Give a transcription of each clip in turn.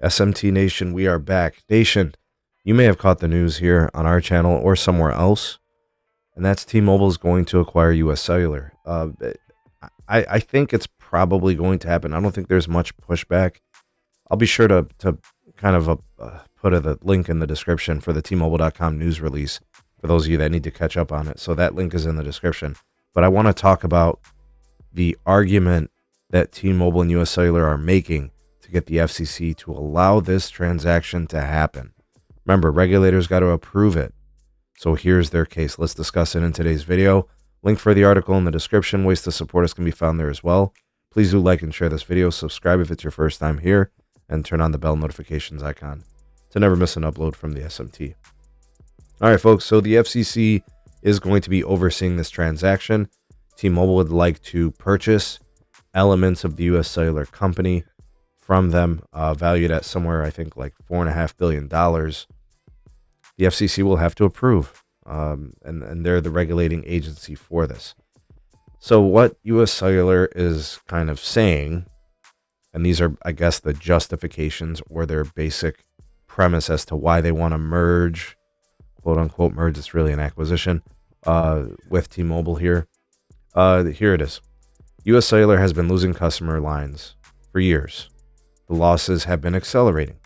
SMT Nation, we are back. Nation, you may have caught the news here on our channel or somewhere else, and that's T-Mobile is going to acquire US Cellular. I think it's probably going to happen. I don't think there's much pushback. I'll be sure to kind of put a link in the description for the tmobile.com news release for those of you that need to catch up on it. So that link is in the description. But I want to talk about the argument that T-Mobile and US Cellular are making to get the FCC to allow this transaction to happen. Remember, regulators got to approve it. So here's their case. Let's discuss it in today's video. Link for the article in the description. Ways to support us can be found there as well. Please do like and share this video. Subscribe if it's your first time here, and turn on the bell notifications icon to never miss an upload from the SMT. All right, folks. So the FCC is going to be overseeing this transaction. T-Mobile would like to purchase elements of the US Cellular company from them, valued at somewhere, I think, like $4.5 billion. The FCC will have to approve, and they're the regulating agency for this. So what US Cellular is kind of saying, and these are, I guess, the justifications or their basic premise as to why they want to merge, quote unquote merge, it's really an acquisition, with T-Mobile here. Here it is. US Cellular has been losing customer lines for years. The losses have been accelerating.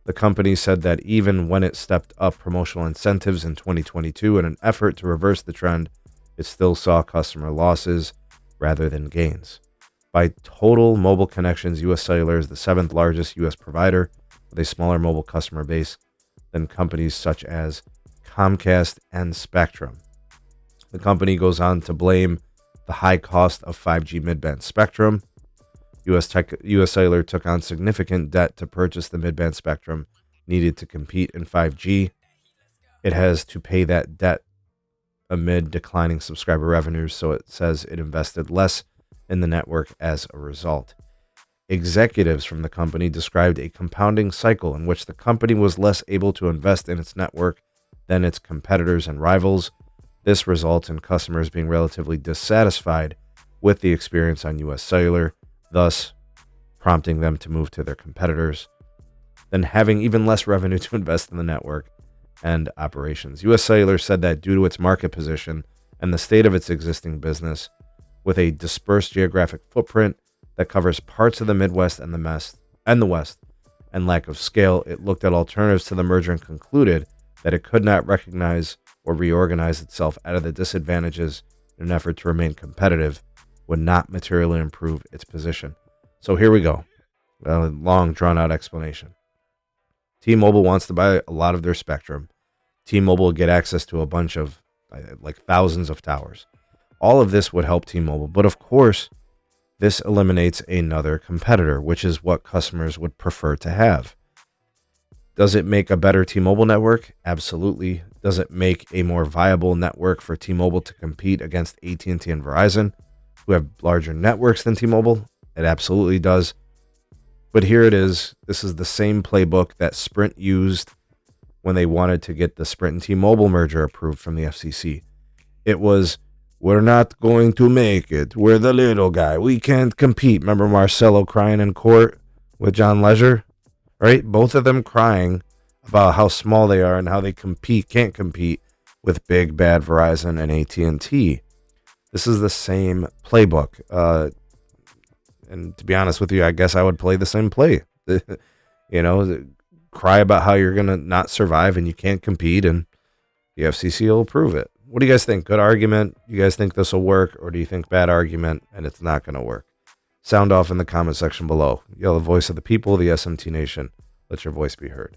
The company said that even when it stepped up promotional incentives in 2022 in an effort to reverse the trend, it still saw customer losses rather than gains. By total mobile connections, US Cellular is the 7th largest US provider with a smaller mobile customer base than companies such as Comcast and Spectrum. The company goes on to blame the high cost of 5G mid-band spectrum. US Cellular took on significant debt to purchase the mid-band spectrum needed to compete in 5G. It has to pay that debt amid declining subscriber revenues, so it says it invested less in the network as a result. Executives from the company described a compounding cycle in which the company was less able to invest in its network than its competitors and rivals. This results in customers being relatively dissatisfied with the experience on US Cellular, thus prompting them to move to their competitors, then having even less revenue to invest in the network and operations. US Cellular said that due to its market position and the state of its existing business, with a dispersed geographic footprint that covers parts of the Midwest and the West, and lack of scale, it looked at alternatives to the merger and concluded that it could not recognize or reorganize itself out of the disadvantages in an effort to remain competitive would not materially improve its position. So here we go. A long, drawn-out explanation. T-Mobile wants to buy a lot of their spectrum. T-Mobile will get access to a bunch of, like, thousands of towers. All of this would help T-Mobile, but of course, this eliminates another competitor, which is what customers would prefer to have. Does it make a better T-Mobile network? Absolutely. Does it make a more viable network for T-Mobile to compete against AT&T and Verizon, who have larger networks than T-Mobile? It absolutely does. But here it is. This is the same playbook that Sprint used when they wanted to get the Sprint and T-Mobile merger approved from the FCC. It was, we're not going to make it. We're the little guy. We can't compete. Remember Marcelo crying in court with John Leisure? Right? Both of them crying about how small they are and how they can't compete with big bad Verizon and AT&T. This is the same playbook. And to be honest with you, I guess I would play the same play. Cry about how you're going to not survive and you can't compete, and the FCC will approve it. What do you guys think? Good argument? You guys think this will work, or do you think bad argument and it's not going to work? Sound off in the comment section below. You're the voice of the people, the SMT Nation. Let your voice be heard.